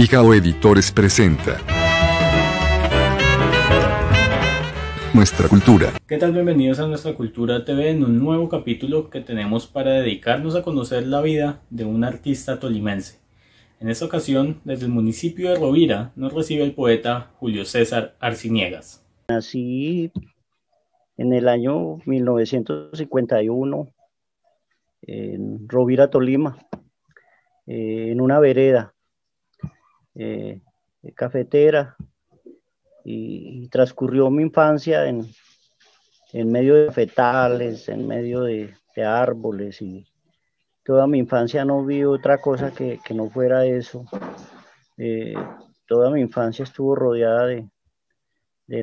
Pijao Editores presenta Nuestra Cultura. ¿Qué tal? Bienvenidos a Nuestra Cultura TV en un nuevo capítulo que tenemos para dedicarnos a conocer la vida de un artista tolimense. En esta ocasión, desde el municipio de Rovira, nos recibe el poeta Julio César Arciniegas. Nací en el año 1951 en Rovira, Tolima, en una vereda cafetera, y transcurrió mi infancia en medio de cafetales, en medio de árboles, y toda mi infancia no vi otra cosa que no fuera eso. Toda mi infancia estuvo rodeada de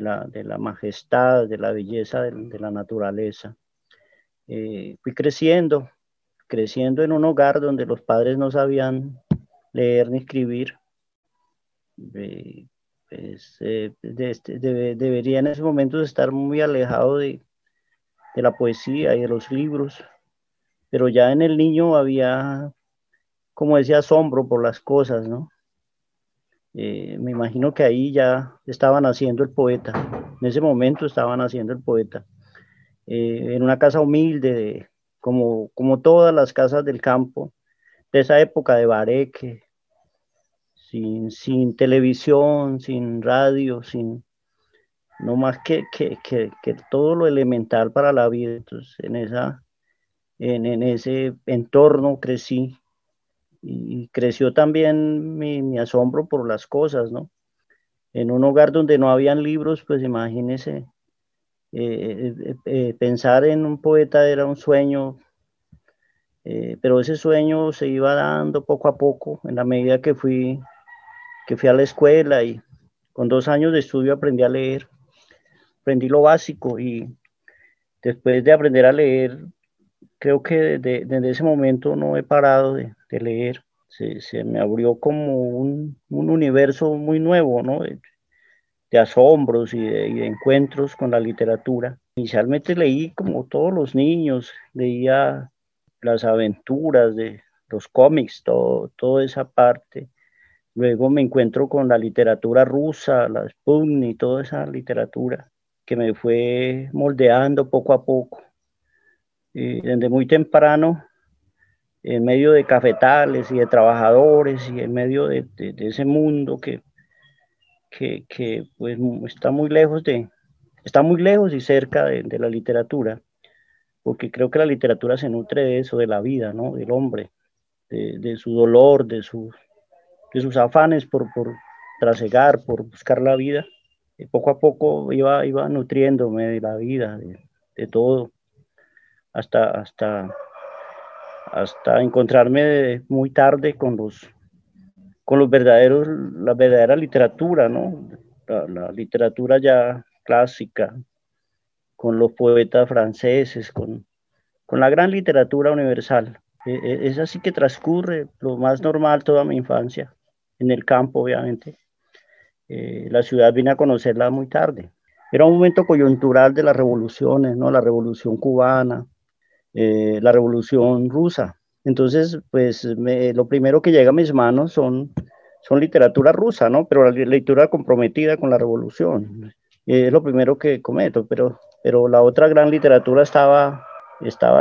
la majestad, de la belleza de la naturaleza. Fui creciendo en un hogar donde los padres no sabían leer ni escribir. Debería en ese momento estar muy alejado de la poesía y de los libros, pero ya en el niño había como ese asombro por las cosas, ¿no? Me imagino que ahí ya estaban haciendo el poeta, en ese momento estaban haciendo el poeta, en una casa humilde, como todas las casas del campo, de esa época de bareque, sin televisión, sin radio, no más que todo lo elemental para la vida. Entonces, en ese entorno crecí, y creció también mi asombro por las cosas, ¿no? En un hogar donde no habían libros, pues imagínese, pensar en un poeta era un sueño, pero ese sueño se iba dando poco a poco, en la medida que fui a la escuela, y con 2 años de estudio aprendí a leer, aprendí lo básico, y después de aprender a leer, creo que desde ese momento no he parado de leer. Se me abrió como un universo muy nuevo, ¿no? De asombros y de encuentros con la literatura. Inicialmente leí como todos los niños, leía las aventuras de los cómics, toda esa parte. Luego me encuentro con la literatura rusa, la Sputnik, toda esa literatura que me fue moldeando poco a poco. Desde muy temprano, en medio de cafetales y de trabajadores, y en medio de ese mundo que pues está muy lejos y cerca de la literatura, porque creo que la literatura se nutre de eso, de la vida, ¿no? Del hombre, de su dolor, de sus afanes por trasegar, por buscar la vida. Y poco a poco iba nutriéndome de la vida, de todo, hasta encontrarme muy tarde con la verdadera literatura, ¿no? La literatura ya clásica, con los poetas franceses, con la gran literatura universal. Es así que transcurre lo más normal toda mi infancia, en el campo, obviamente. La ciudad vine a conocerla muy tarde. Era un momento coyuntural de las revoluciones, ¿no? La revolución cubana, la revolución rusa. Entonces, pues lo primero que llega a mis manos son literatura rusa, ¿no? Pero la lectura comprometida con la revolución. Es lo primero que cometo, pero la otra gran literatura estaba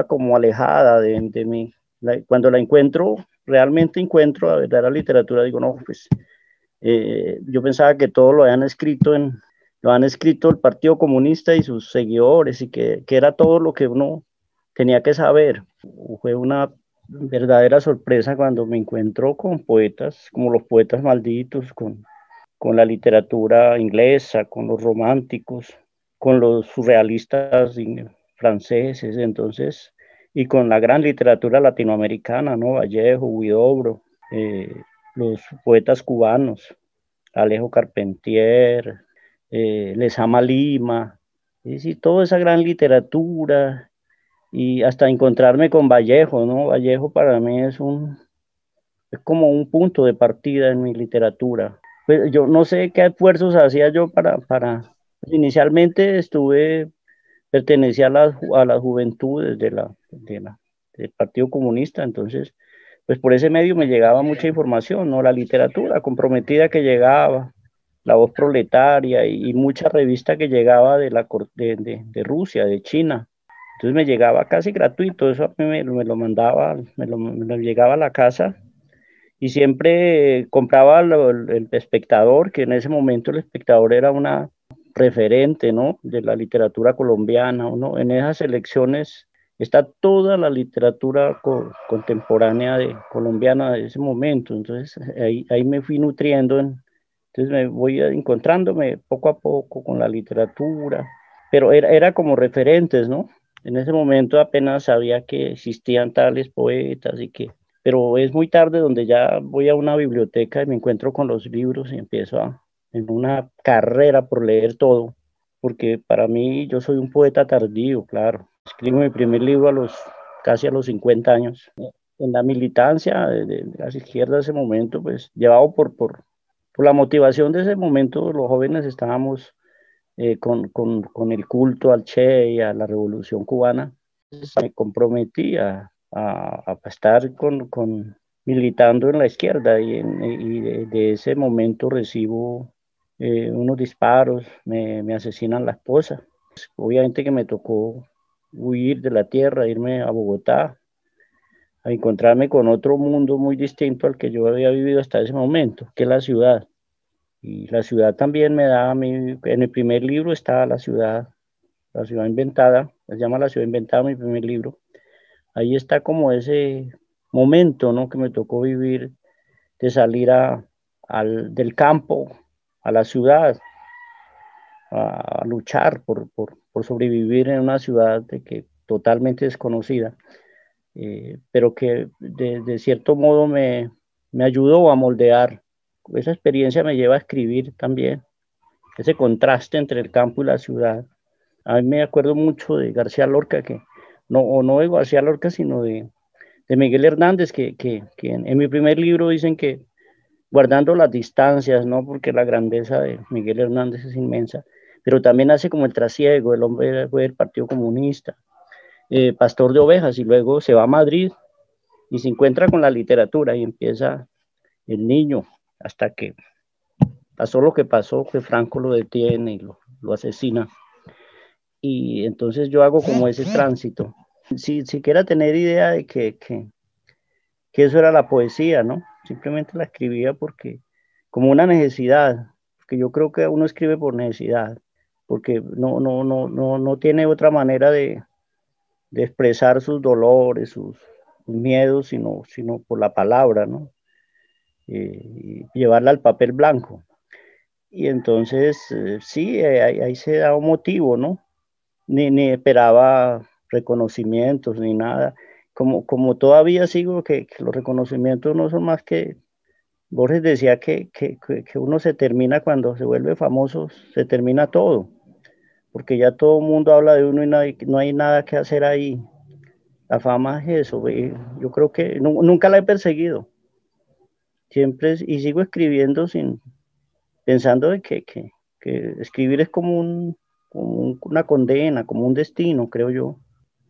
como alejada de mí. Cuando la encuentro, realmente encuentro la verdadera literatura, digo, no, pues yo pensaba que todo lo han escrito el Partido Comunista y sus seguidores, y que era todo lo que uno tenía que saber. Fue una verdadera sorpresa cuando me encuentro con poetas como los poetas malditos, con la literatura inglesa, con los románticos, con los surrealistas franceses, entonces, y con la gran literatura latinoamericana, ¿no? Vallejo, Huidobro, los poetas cubanos, Alejo Carpentier, Lezama Lima, es decir, toda esa gran literatura, y hasta encontrarme con Vallejo, ¿no? Vallejo para mí es como un punto de partida en mi literatura. Pues yo no sé qué esfuerzos hacía yo pues inicialmente pertenecía a las juventudes del Partido Comunista, entonces, pues por ese medio me llegaba mucha información, ¿no? La literatura comprometida que llegaba, La Voz Proletaria y mucha revista que llegaba de Rusia, de China. Entonces me llegaba casi gratuito, eso a mí me lo mandaba, me lo llegaba a la casa y siempre compraba el Espectador, que en ese momento el Espectador era una referente, ¿no? De la literatura colombiana, ¿no? En esas selecciones está toda la literatura contemporánea colombiana de ese momento, entonces ahí me fui nutriendo, entonces me voy encontrándome poco a poco con la literatura, pero era como referentes, ¿no? En ese momento apenas sabía que existían tales poetas pero es muy tarde donde ya voy a una biblioteca y me encuentro con los libros y empiezo en una carrera por leer todo, porque para mí yo soy un poeta tardío, claro. Escribo mi primer libro casi a los 50 años. En la militancia de las izquierdas de ese momento, pues llevado por la motivación de ese momento, los jóvenes estábamos con el culto al Che y a la Revolución Cubana. Entonces, me comprometí a estar militando en la izquierda y de ese momento recibo unos disparos, me asesinan la esposa. Obviamente que me tocó huir de la tierra, irme a Bogotá, a encontrarme con otro mundo muy distinto al que yo había vivido hasta ese momento, que es la ciudad. Y la ciudad también me da a mí, en el primer libro está la ciudad inventada, se llama La ciudad inventada, mi primer libro. Ahí está como ese momento, ¿no? Que me tocó vivir de salir del campo a la ciudad, a luchar por sobrevivir en una ciudad totalmente desconocida, pero que de cierto modo me ayudó a moldear. Esa experiencia me lleva a escribir también, ese contraste entre el campo y la ciudad. A mí me acuerdo mucho de García Lorca, no de García Lorca, sino de Miguel Hernández, que en mi primer libro dicen que guardando las distancias, ¿no? Porque la grandeza de Miguel Hernández es inmensa, pero también hace como el trasiego, el hombre fue del Partido Comunista, pastor de ovejas, y luego se va a Madrid y se encuentra con la literatura y empieza el niño, hasta que pasó lo que pasó, que Franco lo detiene y lo asesina. Y entonces yo hago como ese tránsito, sin siquiera tener idea de que eso era la poesía, ¿no? Simplemente la escribía como una necesidad, porque yo creo que uno escribe por necesidad, porque no tiene otra manera de expresar sus dolores, sus miedos, sino por la palabra, ¿no? Y llevarla al papel blanco. Y entonces, sí, ahí se da un motivo, ¿no? Ni esperaba reconocimientos ni nada. Como todavía sigo que los reconocimientos no son más que, Borges decía que uno se termina cuando se vuelve famoso, se termina todo, porque ya todo el mundo habla de uno y no hay nada que hacer ahí. La fama es eso, yo creo que nunca la he perseguido, siempre y sigo escribiendo pensando de que escribir es como una condena, como un destino, creo yo.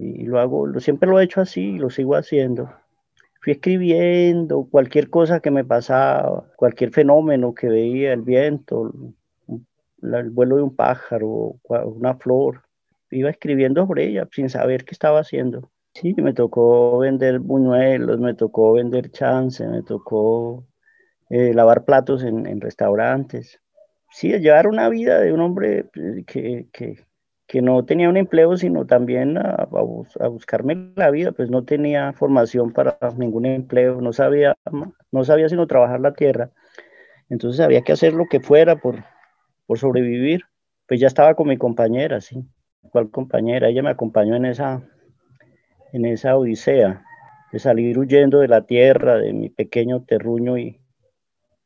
Y lo hago, siempre lo he hecho así y lo sigo haciendo. Fui escribiendo cualquier cosa que me pasaba, cualquier fenómeno que veía, el viento, el vuelo de un pájaro, una flor. Iba escribiendo sobre ella sin saber qué estaba haciendo. Sí, me tocó vender buñuelos, me tocó vender chance, me tocó lavar platos en restaurantes. Sí, llevar una vida de un hombre que no tenía un empleo, sino también a buscarme la vida, pues no tenía formación para ningún empleo, no sabía sino trabajar la tierra. Entonces había que hacer lo que fuera por sobrevivir. Pues ya estaba con mi compañera, sí. ¿Cuál compañera? Ella me acompañó en esa odisea de salir huyendo de la tierra, de mi pequeño terruño y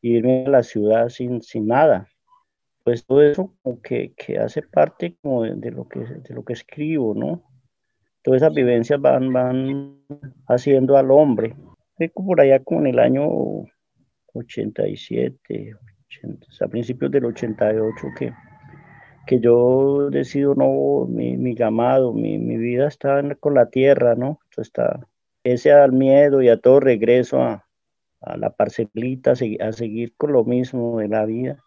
irme a la ciudad sin nada. Pues todo eso como que hace parte como de lo que escribo, ¿no? Todas esas vivencias van haciendo al hombre. Fue por allá como en el año 87, 80, a principios del 88 que yo decido, no, mi llamado, mi vida está con la tierra, ¿no? Esto está ese al miedo y a todo regreso a la parcelita, a seguir con lo mismo de la vida,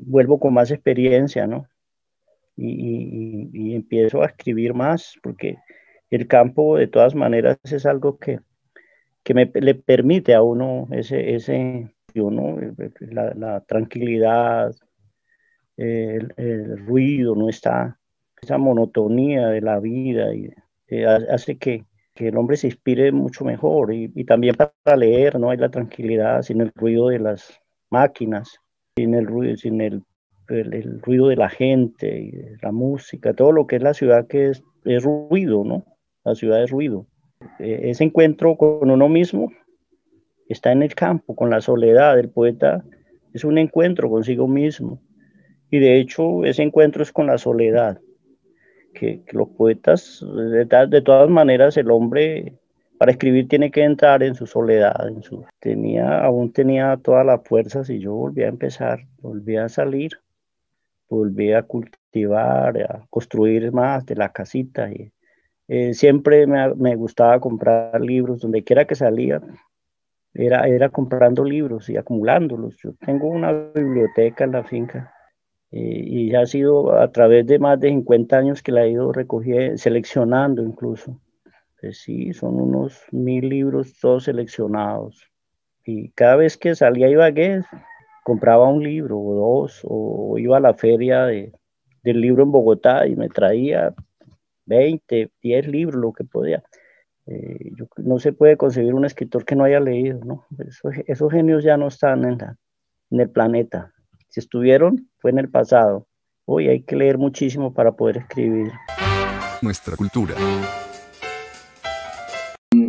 vuelvo con más experiencia, ¿no? Y empiezo a escribir más, porque el campo de todas maneras es algo que le permite a uno ¿no? La tranquilidad, el ruido, no está, esa monotonía de la vida y hace que el hombre se inspire mucho mejor y también para leer, ¿no? Hay la tranquilidad sin el ruido de las máquinas, sin el ruido, sin el ruido de la gente, y de la música, todo lo que es la ciudad que es ruido, ¿no? La ciudad es ruido. Ese encuentro con uno mismo está en el campo, con la soledad. El poeta es un encuentro consigo mismo. Y de hecho, ese encuentro es con la soledad. Que los poetas, de todas maneras, el hombre para escribir tiene que entrar en su soledad. Aún tenía todas las fuerzas y yo volví a empezar, volví a salir, volví a cultivar, a construir más de la casita. Siempre me gustaba comprar libros, donde quiera que salía, era comprando libros y acumulándolos. Yo tengo una biblioteca en la finca y ha sido a través de más de 50 años que la he ido recogiendo, seleccionando incluso. Pues sí, son unos 1000 libros todos seleccionados. Y cada vez que salía a Ibagué, compraba un libro o dos, o iba a la feria del libro en Bogotá y me traía 10 libros, lo que podía. No se puede concebir un escritor que no haya leído, ¿no? Esos genios ya no están en el planeta. Si estuvieron, fue en el pasado. Hoy hay que leer muchísimo para poder escribir. Nuestra cultura.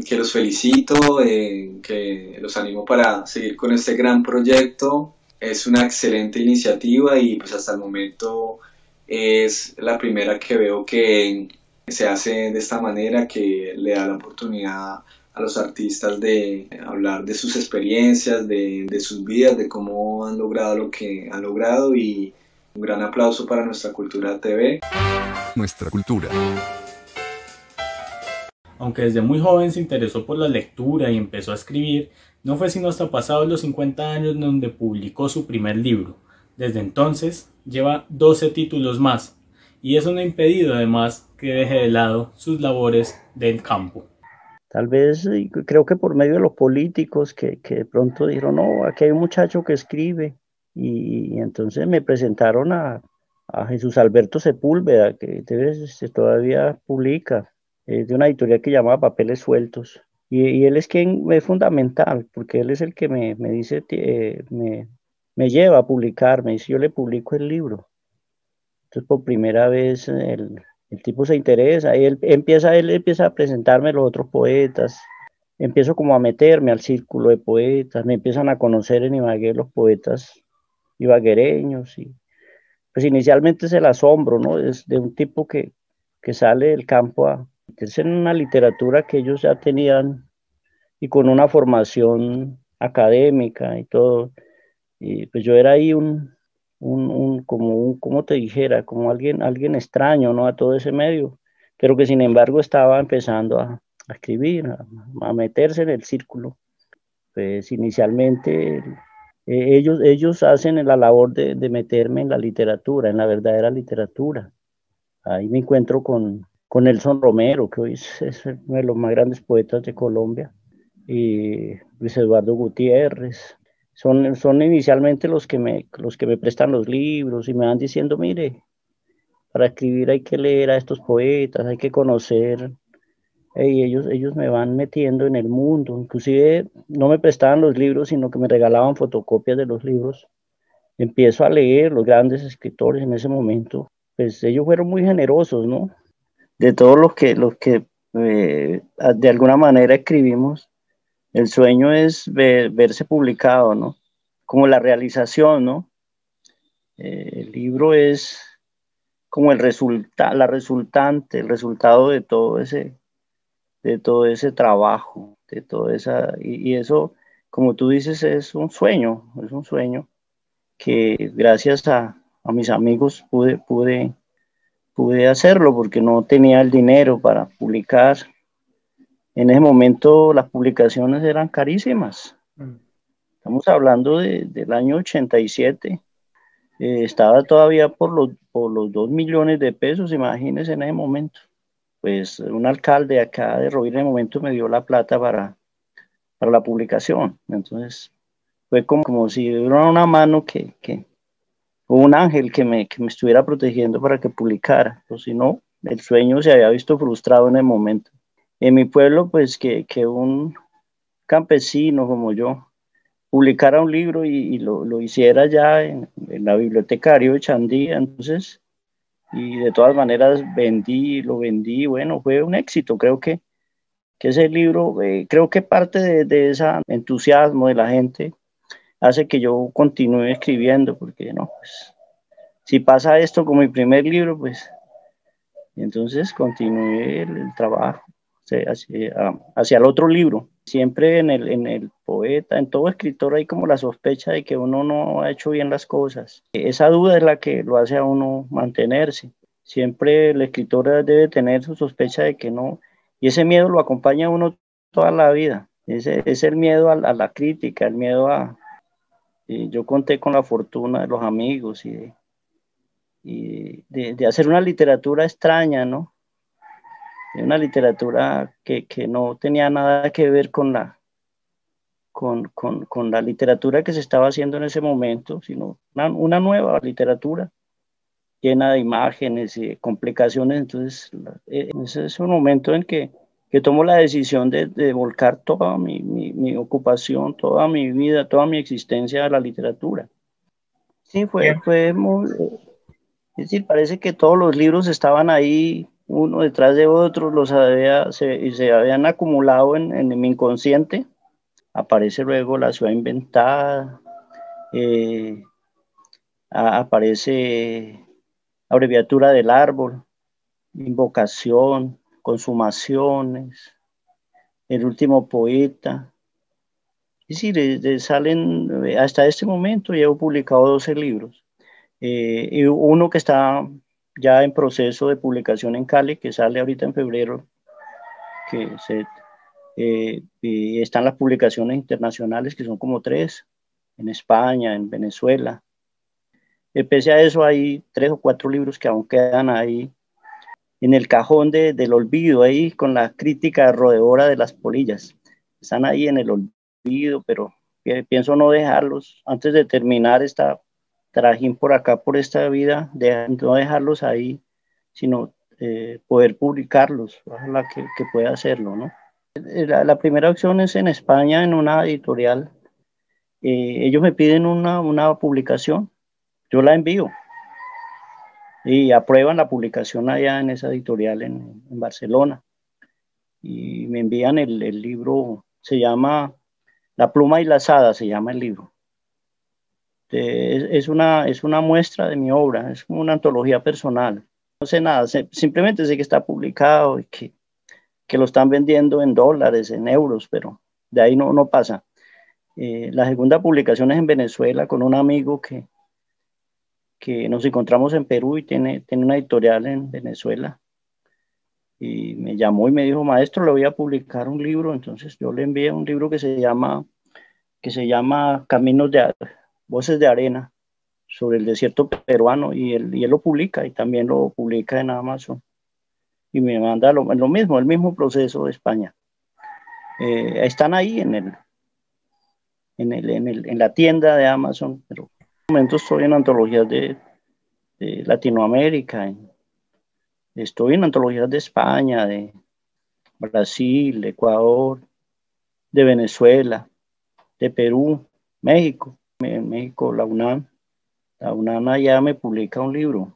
Que los felicito, que los animo para seguir con este gran proyecto. Es una excelente iniciativa y pues hasta el momento es la primera que veo que se hace de esta manera, que le da la oportunidad a los artistas de hablar de sus experiencias, de sus vidas, de cómo han logrado lo que han logrado, y un gran aplauso para Nuestra Cultura TV. Nuestra cultura. Aunque desde muy joven se interesó por la lectura y empezó a escribir, no fue sino hasta pasados los 50 años donde publicó su primer libro. Desde entonces lleva 12 títulos más, y eso no ha impedido además que deje de lado sus labores del campo. Tal vez, creo que por medio de los políticos que de pronto dijeron, no, aquí hay un muchacho que escribe, y entonces me presentaron a Jesús Alberto Sepúlveda, que todavía publica, de una editorial que llama Papeles Sueltos, y él es quien es fundamental, porque él es el que me dice, me lleva a publicar, me dice, yo le publico el libro. Entonces por primera vez el tipo se interesa, y él empieza a presentarme los otros poetas, empiezo como a meterme al círculo de poetas, me empiezan a conocer en Ibagué los poetas ibaguereños, y pues inicialmente es el asombro, ¿no? Es de un tipo que sale del campo a meterse en una literatura que ellos ya tenían y con una formación académica y todo, y pues yo era ahí como te dijera, como alguien extraño, ¿no? A todo ese medio, pero que sin embargo estaba empezando a escribir, a meterse en el círculo. Pues inicialmente ellos hacen la labor de meterme en la literatura, en la verdadera literatura. Ahí me encuentro con Nelson Romero, que hoy es uno de los más grandes poetas de Colombia, y Luis Eduardo Gutiérrez. Son inicialmente los que me prestan los libros y me van diciendo, mire, para escribir hay que leer a estos poetas, hay que conocer. Y ellos me van metiendo en el mundo. Inclusive no me prestaban los libros, sino que me regalaban fotocopias de los libros. Empiezo a leer los grandes escritores en ese momento. Pues ellos fueron muy generosos, ¿no? De todos los que de alguna manera escribimos, el sueño es verse publicado, ¿no? Como la realización, ¿no? El libro es como el resultante, el resultado de todo ese trabajo, y eso, como tú dices, es un sueño que gracias a mis amigos pude hacerlo, porque no tenía el dinero para publicar, En ese momento las publicaciones eran carísimas. Estamos hablando del año 87. Estaba todavía por los 2 millones de pesos, imagínense en ese momento. Pues un alcalde acá de Rovira en el momento me dio la plata para la publicación. Entonces fue como si hubiera una mano un ángel que me estuviera protegiendo para que publicara. O si no, el sueño se había visto frustrado en el momento. En mi pueblo, pues que un campesino como yo publicara un libro y lo hiciera ya en la bibliotecario de Chandía, entonces, y de todas maneras lo vendí, bueno, fue un éxito, creo que ese libro, creo que parte de ese entusiasmo de la gente hace que yo continúe escribiendo, porque no, pues, si pasa esto como mi primer libro, pues, entonces continué el trabajo hacia el otro libro. Siempre en el poeta, en todo escritor hay como la sospecha de que uno no ha hecho bien las cosas. Esa duda es la que lo hace a uno mantenerse. Siempre el escritor debe tener su sospecha de que no, y ese miedo lo acompaña a uno toda la vida. Ese es el miedo a la crítica, el miedo yo conté con la fortuna de los amigos de hacer una literatura extraña, ¿no? Una literatura que no tenía nada que ver con la literatura que se estaba haciendo en ese momento, sino una nueva literatura llena de imágenes y de complicaciones. Entonces, ese es un momento en que tomo la decisión de volcar toda mi ocupación, toda mi vida, toda mi existencia a la literatura. Sí, fue muy... Es decir, parece que todos los libros estaban ahí, uno detrás de otro, se habían acumulado en mi inconsciente. Aparece luego La ciudad inventada, eh, aparece Abreviatura del árbol, Invocación, Consumaciones, El último poeta. Es decir, hasta este momento llevo publicado 12 libros. Y uno que está ya en proceso de publicación en Cali, que sale ahorita en febrero, y están las publicaciones internacionales, que son como 3, en España, en Venezuela. Pese a eso, hay 3 o 4 libros que aún quedan ahí en el cajón del olvido, ahí con la crítica roedora de las polillas. Están ahí en el olvido, pero pienso no dejarlos antes de terminar esta trajín por acá, por esta vida, no dejarlos ahí, sino poder publicarlos. Ojalá que pueda hacerlo, ¿no? La primera opción es en España, en una editorial. Ellos me piden una publicación, yo la envío y aprueban la publicación allá en esa editorial en Barcelona. Y me envían el libro, se llama La pluma y la asada, se llama el libro. Es una muestra de mi obra, es como una antología personal. No sé nada, simplemente sé que está publicado y que lo están vendiendo en dólares, en euros, pero de ahí no pasa. La segunda publicación es en Venezuela con un amigo que nos encontramos en Perú y tiene una editorial en Venezuela. Y me llamó y me dijo, maestro, le voy a publicar un libro. Entonces yo le envié un libro que se llama Voces de Arena, sobre el desierto peruano, y él lo publica y también lo publica en Amazon. Y me manda lo mismo, el mismo proceso de España. Están ahí en la tienda de Amazon, pero en este momento estoy en antologías de Latinoamérica, estoy en antologías de España, de Brasil, de Ecuador, de Venezuela, de Perú, México. En México, la UNAM allá me publica un libro.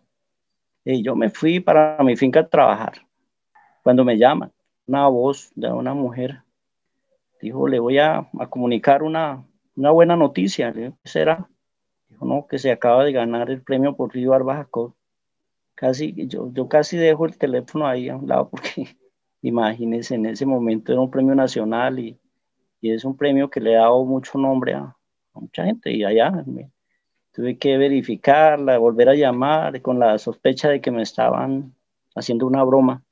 Y yo me fui para mi finca a trabajar. Cuando me llaman, una voz de una mujer dijo, le voy a comunicar una buena noticia. Le digo, ¿qué será? Dijo, no, que se acaba de ganar el premio Porfirio Barba Jacob. Yo casi dejo el teléfono ahí a un lado porque imagínense, en ese momento era un premio nacional y es un premio que le ha dado mucho nombre a mucha gente. Y allá tuve que verificarla, volver a llamar con la sospecha de que me estaban haciendo una broma.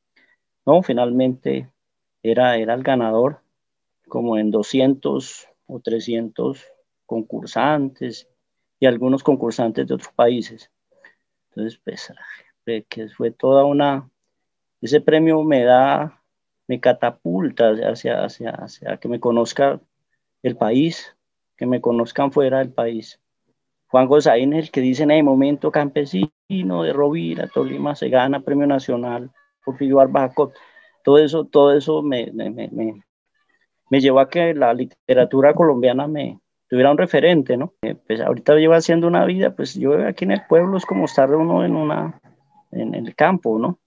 No, finalmente era el ganador, como en 200 o 300 concursantes y algunos concursantes de otros países. Entonces, pues, que fue toda ese premio me catapulta hacia que me conozca el país, que me conozcan fuera del país. Juan Gozaín es el que dice en el momento campesino de Rovira, Tolima, se gana premio nacional por Figuar Bajacot. Todo eso me llevó a que la literatura colombiana me tuviera un referente, ¿no? Pues ahorita llevo haciendo una vida, pues yo aquí en el pueblo es como estar uno en el campo, ¿no?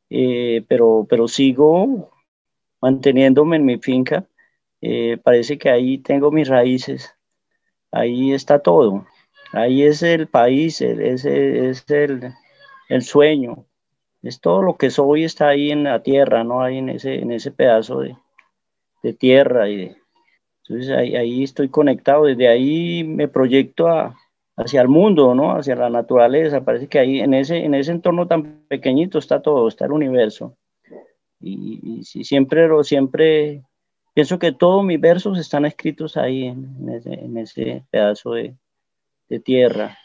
Pero sigo manteniéndome en mi finca. Parece que ahí tengo mis raíces, ahí está todo, ahí es el país, es el sueño, es todo lo que soy está ahí en la tierra, ¿no? Ahí en ese pedazo de tierra entonces ahí estoy conectado, desde ahí me proyecto hacia el mundo, ¿no? Hacia la naturaleza, parece que ahí en ese entorno tan pequeñito está todo, está el universo. Y siempre pienso que todos mis versos están escritos ahí en ese pedazo de tierra,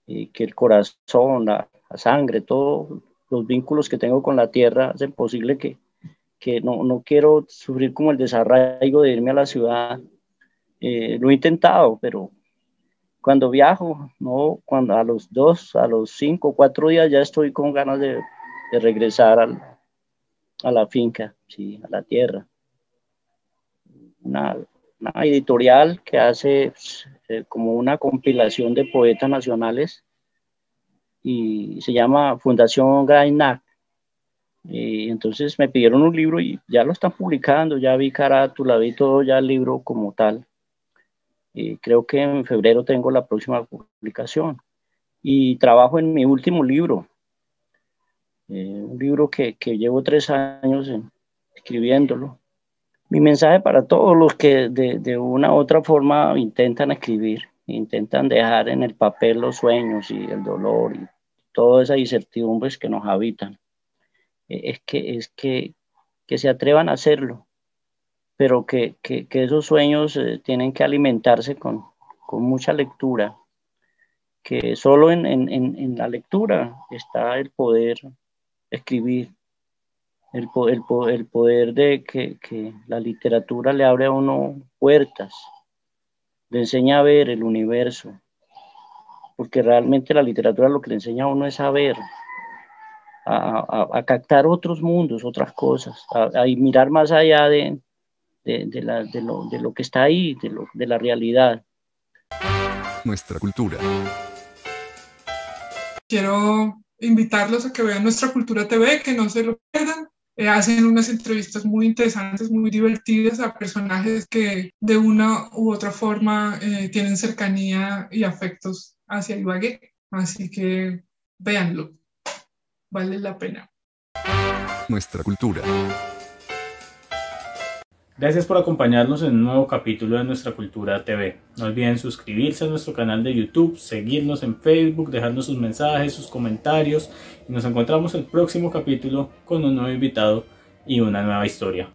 y que el corazón, la sangre, todos los vínculos que tengo con la tierra hacen posible que no quiero sufrir como el desarraigo de irme a la ciudad. Lo he intentado, pero cuando viajo, no, cuando a los 2, a los 5, 4 días ya estoy con ganas de regresar a la finca, sí, a la tierra. Una editorial que hace como una compilación de poetas nacionales y se llama Fundación Gainac. Entonces me pidieron un libro y ya lo están publicando, ya vi carátula, vi todo ya el libro como tal. Creo que en febrero tengo la próxima publicación y trabajo en mi último libro, un libro que llevo 3 años escribiéndolo. Mi mensaje para todos los que de una u otra forma intentan escribir, intentan dejar en el papel los sueños y el dolor y todas esas incertidumbres que nos habitan, es que se atrevan a hacerlo, pero que esos sueños tienen que alimentarse con mucha lectura, que solo en la lectura está el poder escribir, el poder de que la literatura le abre a uno puertas, le enseña a ver el universo, porque realmente la literatura lo que le enseña a uno es a ver, a captar otros mundos, otras cosas, a mirar más allá de lo que está ahí, de la realidad. Nuestra cultura. Quiero invitarlos a que vean Nuestra Cultura TV, que no se lo pierdan. Hacen unas entrevistas muy interesantes, muy divertidas a personajes que de una u otra forma tienen cercanía y afectos hacia Ibagué. Así que véanlo, vale la pena. Nuestra cultura. Gracias por acompañarnos en un nuevo capítulo de Nuestra Cultura TV. No olviden suscribirse a nuestro canal de YouTube, seguirnos en Facebook, dejarnos sus mensajes, sus comentarios y nos encontramos el próximo capítulo con un nuevo invitado y una nueva historia.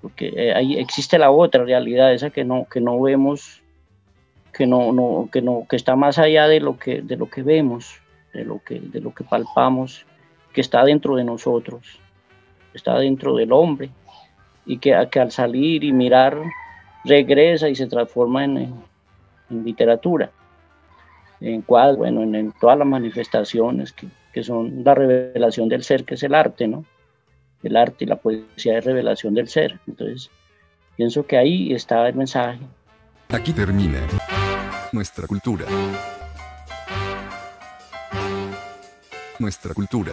Porque ahí existe la otra realidad, esa que no vemos, que está más allá de lo que vemos, de lo que palpamos, que está dentro de nosotros, está dentro del hombre. Y que al salir y mirar regresa y se transforma en literatura, en cuadros, bueno, en todas las manifestaciones que son la revelación del ser, que es el arte, ¿no? El arte y la poesía es revelación del ser. Entonces, pienso que ahí está el mensaje. Aquí termina Nuestra cultura. Nuestra cultura.